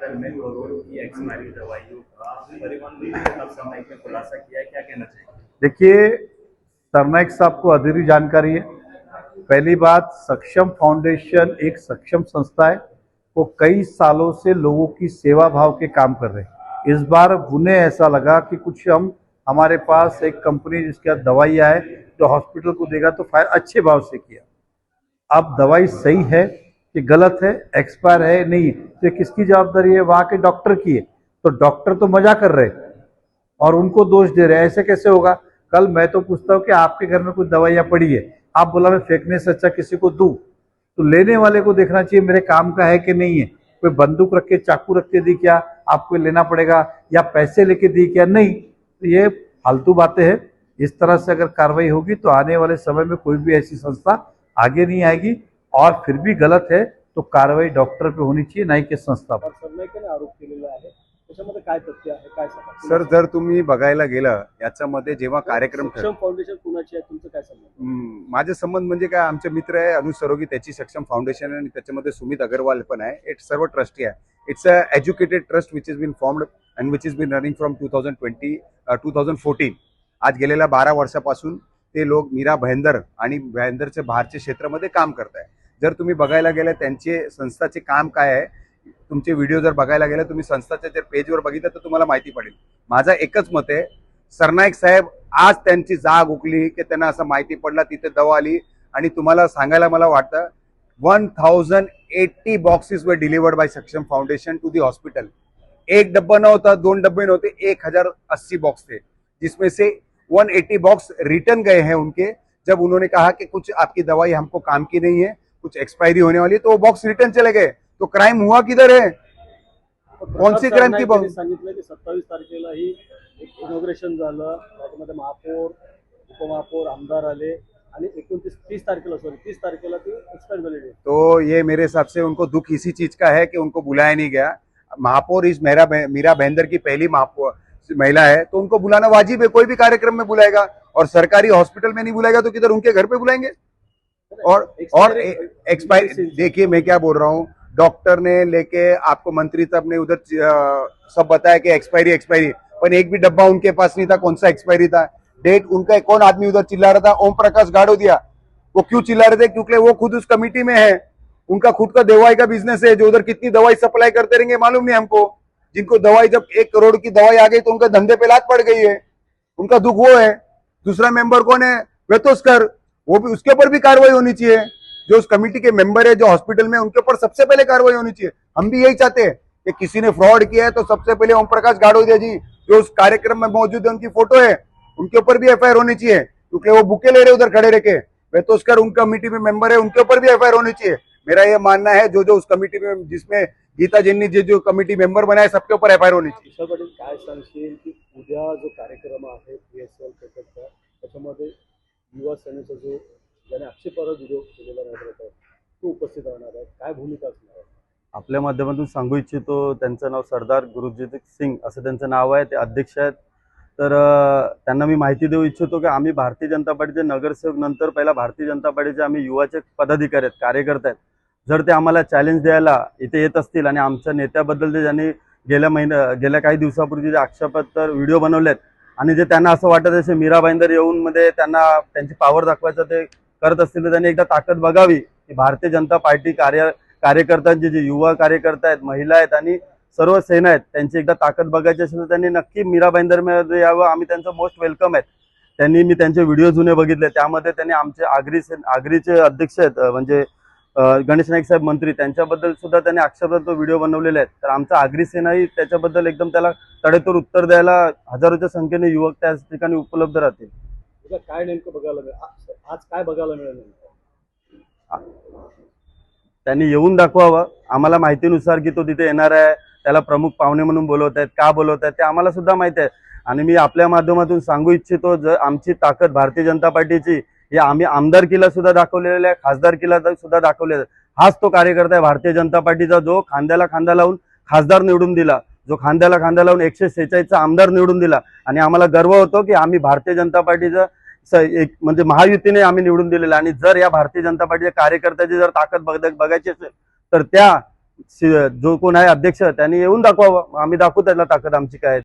70 में करोड़ों की एक्सपायरी दवाइयों का परिवहन मंत्री ने कल सरनाइक में खुलासा किया है, क्या कहना चाहिए? देखिए, सरनाइक साहब को अधूरी जानकारी है। पहली बात, सक्षम फाउंडेशन एक सक्षम संस्था है। वो कई सालों से लोगों की सेवा भाव के काम कर रहे हैं। इस बार उन्हें ऐसा लगा कि कुछ हमारे पास एक कंपनी जिसके यहाँ दवाइयाँ है जो हॉस्पिटल को देगा तो फायर अच्छे भाव से किया। अब दवाई सही है कि गलत है, एक्सपायर है नहीं, तो किसकी जवाबदारी है? वहाँ के डॉक्टर की है। तो डॉक्टर तो मजा कर रहे और उनको दोष दे रहे हैं, ऐसे कैसे होगा? कल मैं तो पूछता हूँ कि आपके घर में कुछ दवाइयाँ पड़ी है, आप बोला मैं फेंकने से अच्छा किसी को दूं, तो लेने वाले को देखना चाहिए मेरे काम का है कि नहीं है। कोई बंदूक रख के चाकू रख के दी क्या, आपको लेना पड़ेगा, या पैसे लेके दी क्या? नहीं। तो ये फालतू बातें हैं। इस तरह से अगर कार्रवाई होगी तो आने वाले समय में कोई भी ऐसी संस्था आगे नहीं आएगी, और फिर भी गलत है तो कार्रवाई डॉक्टर पे होनी चाहिए, नाही की संस्था पर। सरनाईकने आरोप केलेला आहे, त्याच्यामध्ये काय तथ्य आहे, काय सांगा? सर, जर तुम्ही बघायला गेलं याच्यामध्ये जेव्हा कार्यक्रम सक्षम फाउंडेशन कुणाची आहे, तुमचं काय संबंध? माझे संबंध म्हणजे काय, आमचे मित्र आहे अनुज सरोगी, त्याची सक्षम फाउंडेशन आहे आणि त्याच्यामध्ये सुमित अग्रवाल पण आहे. एक सर्व ट्रस्टी आहे. It's a educated trust which is been formed and which is been running from 2014. आज गेलेल्या 12 वर्षापासून ते लोक मीरा भाईंदर आणि भाईंदरचे बाहेरचे क्षेत्रामध्ये काम करत आहे. जर तुम्ही बघायला गेलं त्यांचे संस्थाचे काम काय आहे, तुमचे व्हिडिओ जर बघायला गेले, तुम्ही संस्थाच्या जर पेजवर बघितलं तर तुम्हाला माहिती पडेल. माझा एकच मत आहे, सरनाईक साहेब आज त्यांची जाग उकली की त्यांना असं माहिती पडला, तिथे दवा आली. आणि तुम्हाला सांगायला मला वाटतं 1080 बॉक्सेस वर डिलिवर्ड बाय सक्षम फाउंडेशन टू दी हॉस्पिटल. एक डब्बा नव्हता, 2 डब्बे नव्हते, 1080 बॉक्स थे, जिसमें से 180 बॉक्स रिटर्न गए हैं उनके, जब उन्होंने कहा कि कुछ आपकी दवाई हमको काम की नहीं है, कुछ एक्सपायरी होने वाली, तो वो बॉक्स रिटर्न चले गए. तो क्राइम हुआ किधर है? कौन सी क्राइम की त्यांनी सांगितलं की 27 तारखेला ही इनॉग्रेशन झालं, त्याच्यामध्ये महापौर, उपमहापौर, आमदार आले आणि 30 तारखेला ती एक्सपायर झाली. तो ये मेरे हिसाब से उनको दुख इसी चीज का है कि उनको बुलाया नहीं गया. महापौर इस मीरा भाईंदर की पहली महापौर महिला है, तो उनको बुलाना वाजिब है. कोई भी कार्यक्रम में बुलाएगा, और सरकारी हॉस्पिटल में नहीं बुलाएगा तो किधर उनके घर पे बुलाएंगे? और एक्सपायरी, देखिए मैं क्या बोल रहा हूँ, डॉक्टर ने लेके आपको मंत्री साहब ने उधर सब बताया कि एक्सपायरी, पर एक भी डब्बा उनके पास नहीं था. कौन सा एक्सपायरी था? डेट उनका कौन आदमी उधर चिल्ला रहा था? ओम प्रकाश गाड़ोदिया. वो क्यों चिल्ला रहे थे? क्योंकि वो खुद उस कमिटी में है. उनका खुद का दवाई का बिजनेस है, जो उधर कितनी दवाई सप्लाई करते रहेंगे मालूम नहीं हमको. जिनको दवाई, जब 1 करोड़ की दवाई आ गई तो उनका धंधे पे लात पड़ गई है. उनका दुख वो है. दूसरा मेंबर कौन है? वेतोस्कर. वो भी, उसके ऊपर भी कार्रवाई होनी चाहिए. जो उस कमेटी के मेंबर है जो हॉस्पिटल में, उनके ऊपर सबसे पहले कार्रवाई होनी चाहिए. हम भी यही चाहते हैं कि किसी ने फ्रॉड किया है तो सबसे पहले ओम प्रकाश गाड़ोदिया जी जो उस कार्यक्रम में मौजूद है, उनकी फोटो है, उनके ऊपर भी एफआईआर होनी चाहिए, क्योंकि वो बुके ले रहे उधर खड़े रह के. वेतोस्कर उन कमेटी में मेंबर है, उनके ऊपर भी एफआईआर होनी चाहिए. मेरा ये मानना है, जो उस कमेटी में, जिसमें गीता जैन जो कमिटी मेंबर बनाए, सबके ऊपर एफआईआर होनी चाहिए. ईशा पाटील, काय सांगशील की उद्या जो कार्यक्रम आहे PSL प्रकल्प, त्याच्यामध्ये युवा सेनेचा जो ज्याने आक्षेपार्ह व्हिडिओ केलेला नाही तो उपस्थित राहणार आहे, काय भूमिका असणार आहे? आपल्या माध्यमातून सांगू इच्छितो, त्यांचं नाव सरदार गुरजीत सिंग असं त्यांचं नाव आहे. ते अध्यक्ष आहेत. तर त्यांना मी माहिती देऊ इच्छितो की आम्ही भारतीय जनता पार्टीचे नगरसेवक, नंतर पहिला भारतीय जनता पार्टीचे आम्ही युवाचे पदाधिकारी आहेत, कार्यकर्ते आहेत. जर ते आम्हाला चॅलेंज द्यायला इथे येत असतील आणि आमच्या नेत्याबद्दल ते ज्यांनी गेल्या काही दिवसापूर्वी जे आक्षेपार्ह व्हिडिओ बनवलेत, आणि जे त्यांना असं वाटत असेल मीरा भाईंदर येऊन मध्ये त्यांना त्यांची पावर दाखवायचं ते करत असतील, तर त्यांनी एकदा ताकद बघावी की भारतीय जनता पार्टी कार्यकर्त्यांचे जे युवा कार्यकर्ते आहेत, महिला आहेत आणि सर्व सेना आहेत, त्यांची एकदा ताकद बघायची असेल तर त्यांनी नक्की मीरा भाईंदरमध्ये यावं. आम्ही त्यांचं मोस्ट वेलकम आहेत. मी त्यांचे व्हिडिओ जुने बघितले, त्यामध्ये त्यांनी आमचे आगरीचे अध्यक्ष आहेत, म्हणजे गणेश नाईक साहेब मंत्री, त्यांच्याबद्दल सुद्धा त्यांनी आक्षेपार्ह व्हिडिओ बनवलेले आहेत. तर आमचा आगरी सेनाही त्याच्याबद्दल एकदम त्याला तडेतोड उत्तर द्यायला हजारोच्या संख्येने युवक त्या ठिकाणी उपलब्ध राहतील. काय नेमकं बघायला मिळेल आज? काय बघायला मिळेल? त्यांनी येऊन दाखवावं. आम्हाला माहितीनुसार की तो तिथे येणार आहे, त्याला प्रमुख पाहुणे म्हणून बोलवत आहेत, का बोलवत आहेत ते आम्हाला सुद्धा माहिती आहे. आणि मी आपल्या माध्यमातून सांगू इच्छितो, जर आमची ताकद भारतीय जनता पार्टीची हे आम्ही आमदारकीला सुद्धा दाखवलेलं आहे, खासदारकीला सुद्धा दाखवलेलं आहे. हाच तो कार्यकर्ता आहे भारतीय जनता पार्टीचा, जो खांद्याला खांदा लावून खासदार निवडून दिला, जो खांद्याला खांदा लावून 146चा आमदार निवडून दिला. आणि आम्हाला गर्व होतो की आम्ही भारतीय जनता पार्टीचं एक म्हणजे महायुतीने आम्ही निवडून दिलेलं. आणि जर या भारतीय जनता पार्टीच्या कार्यकर्त्याची जर ताकद बघायची असेल तर त्या जो कोण आहे अध्यक्ष त्यांनी येऊन दाखवावं, आम्ही दाखवू त्याला ताकद आमची काय आहे.